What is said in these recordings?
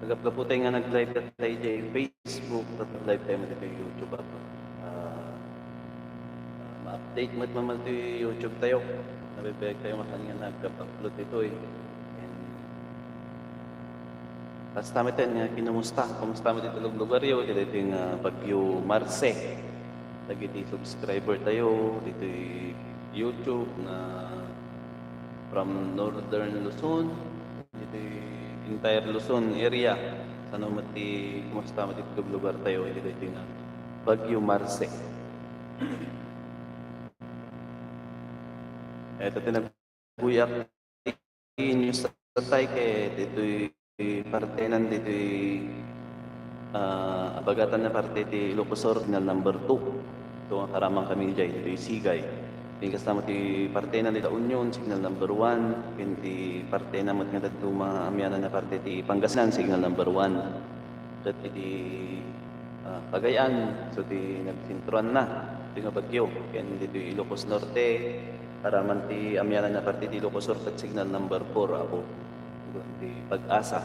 Nagapgaputay nga nag-live ka tayo dyan Facebook, at nag-live tayo mo dito YouTube ako. Ma-update mo naman ito YouTube tayo. Nabibigay tayo makanya nag-upload ito eh. Tapos namin tayo nga kinumusta. Kumusta mo dito lugar yun. Dito yung Bagyo Marce. Lagi di subscriber tayo. Dito yung YouTube na from Northern Luzon. Dito yung entire Luzon area. Sana mati, kumusta mo dito lugar tayo. Dito yung Bagyo Marce. Ito tinagbuyak news sa tayo kaya dito parte nandito abagatan na parte ti Ilocosur signal number 2. Ito ang karamang kami dyan, ito yung Sigay. Yung kasama ti parte na nila Union, signal number 1. Yung parte na mat nga dito mga amyanan na parte ti Pangasinan, signal number 1. At ti Cagayan, so ti nagsintruan na. Ito nga bagyo, kaya dito yung Ilocos Norte, karaman ti amyanan na parte ti Ilocosur at signal number 4 ako. Di Pag-asa.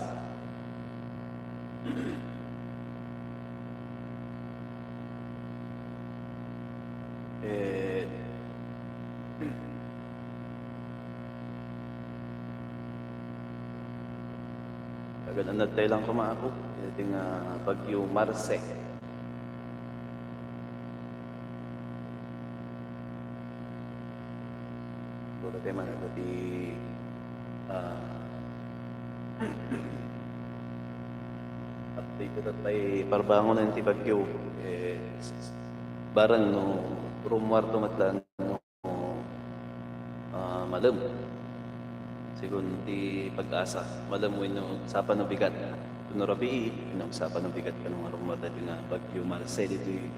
Agad ang nagtay lang kumaako. Ito yung Bagyo Marce. Ito tayo man ito di update ito tayo parbangon na yung Bagyo. Barang no rumwarto matlan no malam. Sigun di Pag-asa. Malam mo yung usapan ng bigat. Kuno rabi, yung usapan ng bigat kanong rumwarto yung Bagyo Marce dito yung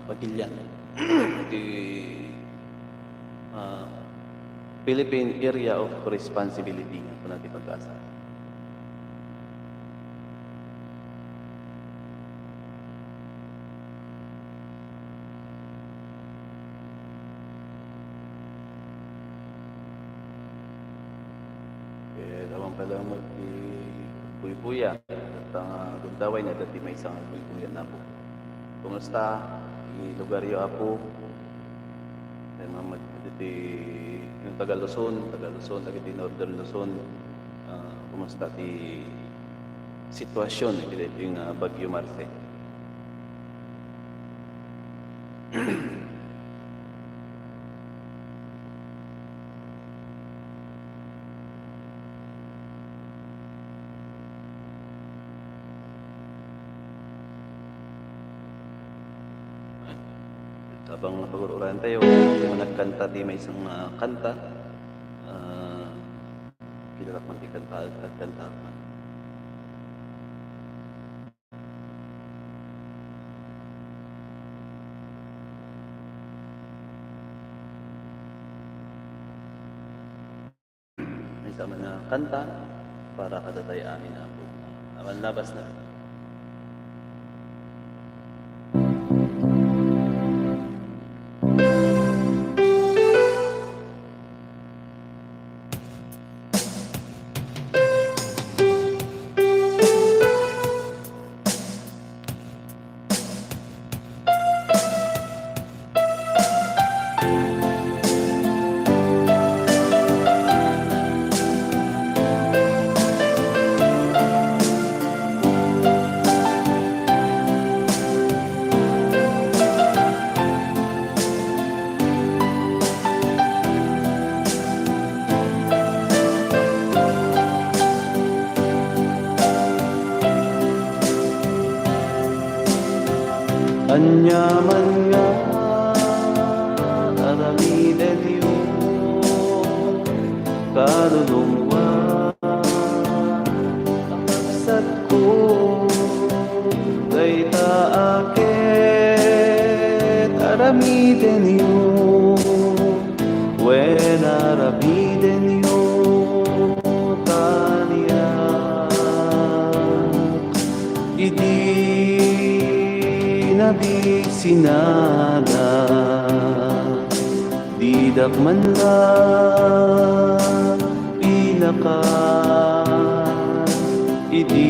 Pagilyan. Ito Philippine Area of Responsibility ito natin Pag-asa. Pala mo di buy-buya at ang gundaway na dati may isang buy-buya na po. Kumusta? Lugar yo apo. Ay mamad diti yung Taga Luzon, lagi di Northern Luzon. Kumusta ti sitwasyon dito yung Bagyo Marce. Habang napag-uurahan tayo, yung nagkanta di may isang kanta. Kilala man di kanta at kanta. May sama na kanta para kadatay amin na po. Aman labas na. Anyaman nga aramiden yung kaluluwa aksat ko kay taakit aramiden yung when aramiden yung taniyak idi di sinada di dakman lang pinakan Idi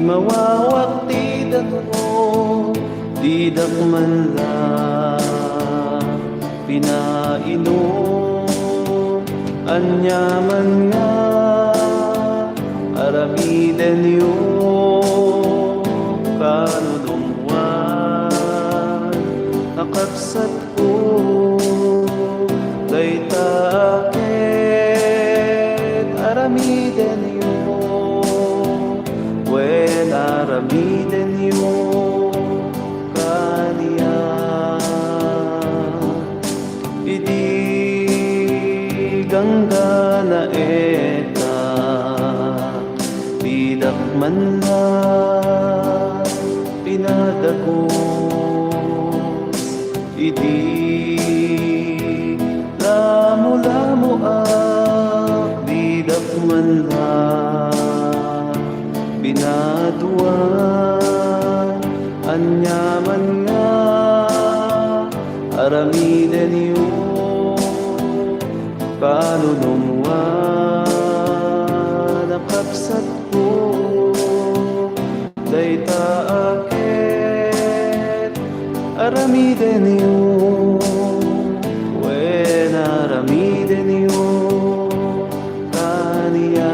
mawawaktidan mo, di dakman lang pinainom. Anyaman nga aramiden yung kanunumwan, nakapsat ko dayta akit aramiden yung wen aramiden yung kaniya. Idi gangga na eta bidak man na pinadagos. Idi lamo-lamo ak bidak man na binaduan. Anyaman nga aramiden yung kanunumwan, nakapsat ko dayta akit aramiden yung wen aramiden yung kaniya.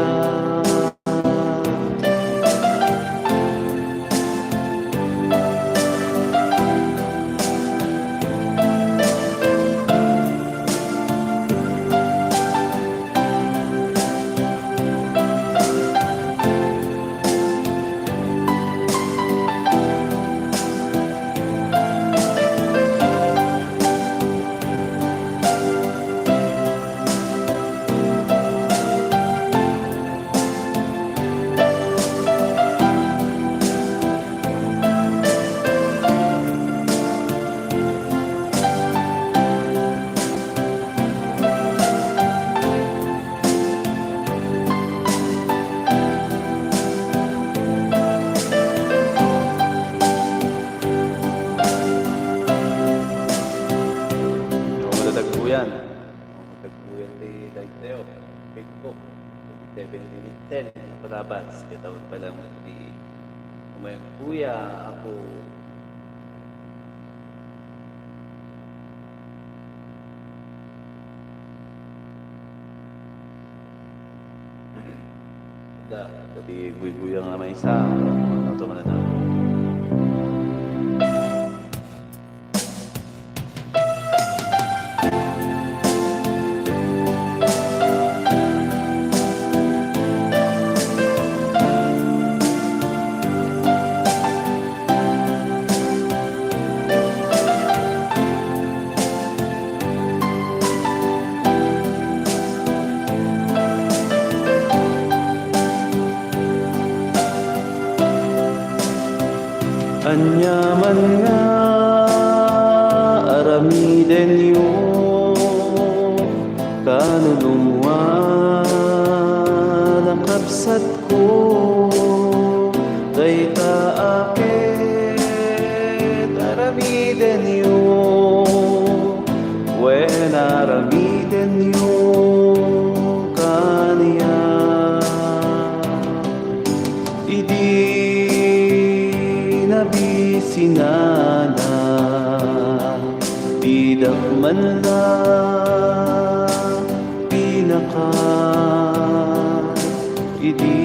Tagpuyan. Tagpuyan di Daiteo. Facebook. 7-10. Parabas. Katawag pa lang di umayang kuya. Ako. Tapi buy-buy ang may isa. Ito man na. Anyaman nga aramiden yung kanunumwan, nakapsat ko dayta akit aramiden yung wen aramiden yung kaniya. Idi nabisinana bidak man lang pinaka. Idi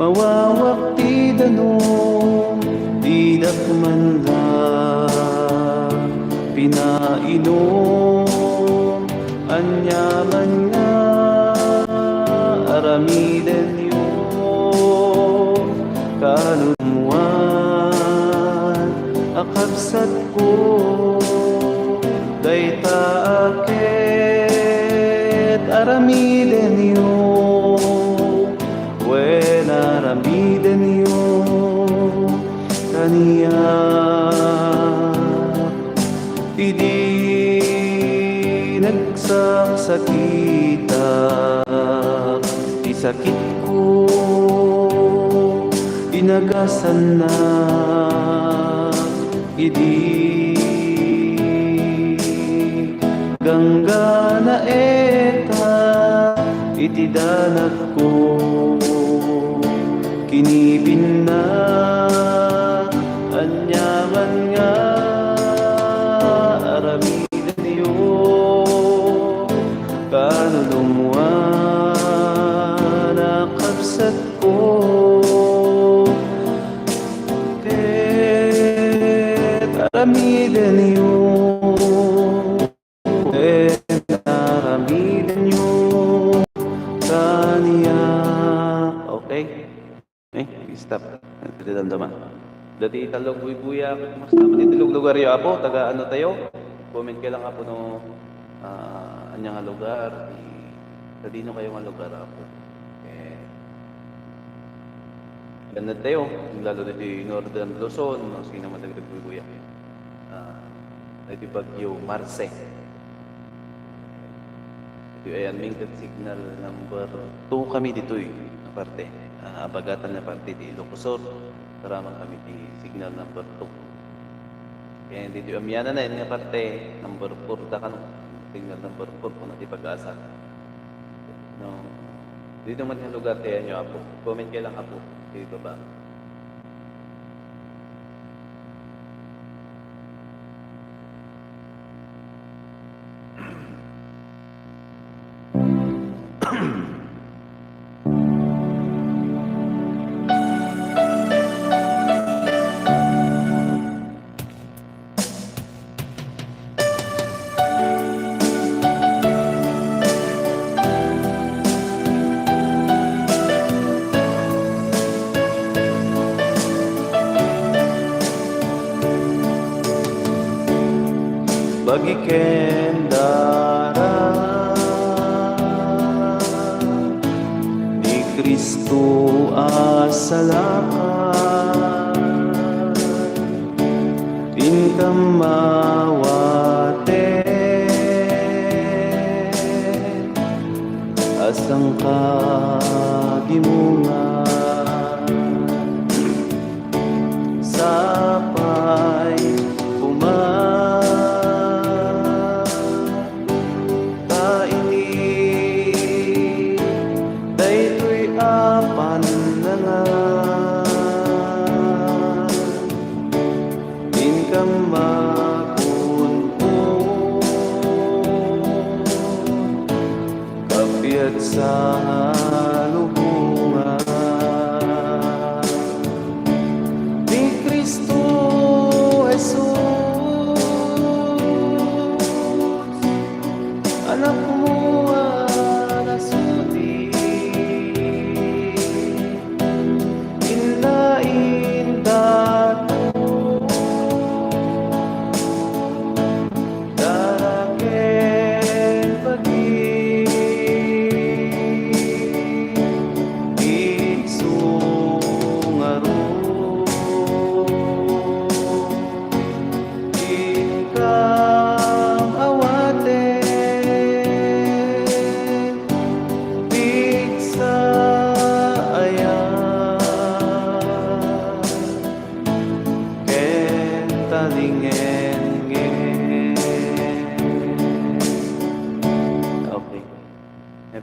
mawawaktidan no bidak man lang pinainom. Anyaman nga aramiden yung kanunumwan, akabsat ko dayta akit aramiden yung wen aramiden yung kaniya. Idi nagsakita di sakit ko inagasan na. Idi gangga na eta itidanag ko, kinibin na anyaman nga aramidan niyo, kanulumwa nakapsat ko, aramidan niyo, aramidan niyo kaniya. Okay? Stop. Nagdadamdaman. Dati talog buya, mas naman itilog lugar yo apo, taga ano tayo? Comment ka lang apo no anya nga lugar. Dati no kayo nga lugar apo. Ganda tayo, lalo dito yung Northern Luzon, no, sino madagdag buya. Dito Bagyo Marce. Ito ay Mingkat Signal number 2 kami dito na parte. Abagatan na parte di Ilocosur. Karamang kami di signal number 2. Kaya dito yung amyana na yun nga parte number 4 da ka no. Signal number 4 kung natin pag-asa. No. Dito man yung lugar tayo nyo apo. Comment kayo lang apo. Dito ba? Bagiken dara ni Kristo asalakan, din kamawate asang kagimungan sapay sa lubungan ni Kristo Jesus, anak mo anasudi, inlain dato daraken pagi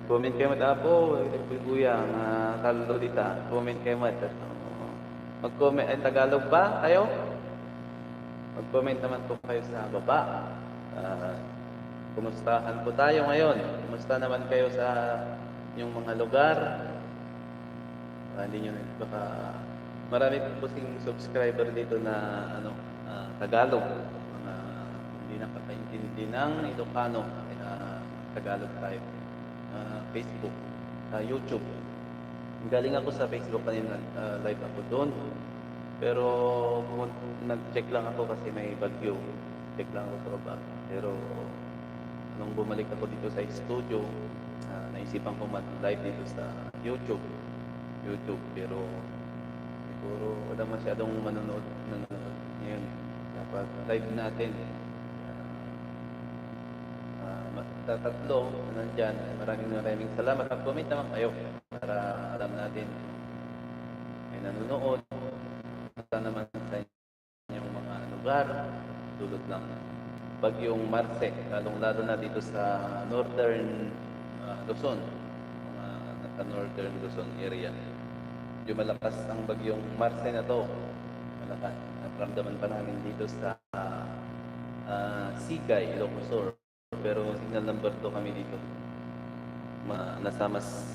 comment kayo mat apo, kuya nga talo dita. Comment kayo mat. Mag-comment ay Tagalog ba kayo? Mag-comment naman po kayo sa baba. Kumustahan po tayo ngayon? Kumusta naman kayo sa inyong mga lugar? Hindi nyo baka marami po sing subscriber dito na Tagalog. Mga hindi nakakaintindi ng Ilocano. Tagalog tayo. Facebook, YouTube. Galing ako sa Facebook kanina, live ako doon. Pero nag-check lang ako kasi may bagyo. Check lang ako sa baba. Pero nung bumalik ako dito sa studio, naisipan ko mag-live dito sa YouTube. Pero siguro wala masyadong manonood ngayon. Dapat live natin. Tatlo nandyan. Maraming salamat. Mag-comment naman kayo para alam natin may nanonood. Basta naman sa inyong mga lugar. Dulot lang Bagyong Marce, lalong-lalo na dito sa Northern Luzon. sa northern Luzon area. Yung malakas ang bagyong Marce na to. Malakas. Naramdaman pa namin dito sa Sigay, Ilocos. Pero signal number 2 kami dito. Nasa mas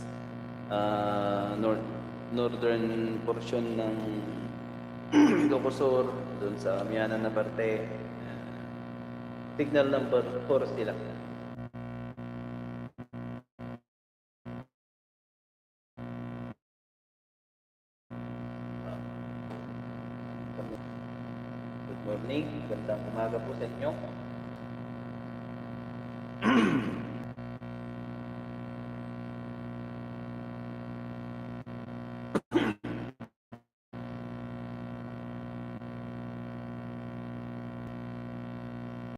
northern portion ng Ilocos, doon sa Amianan na parte. Signal number 4 sila. Good morning, gandang umaga po sa inyo.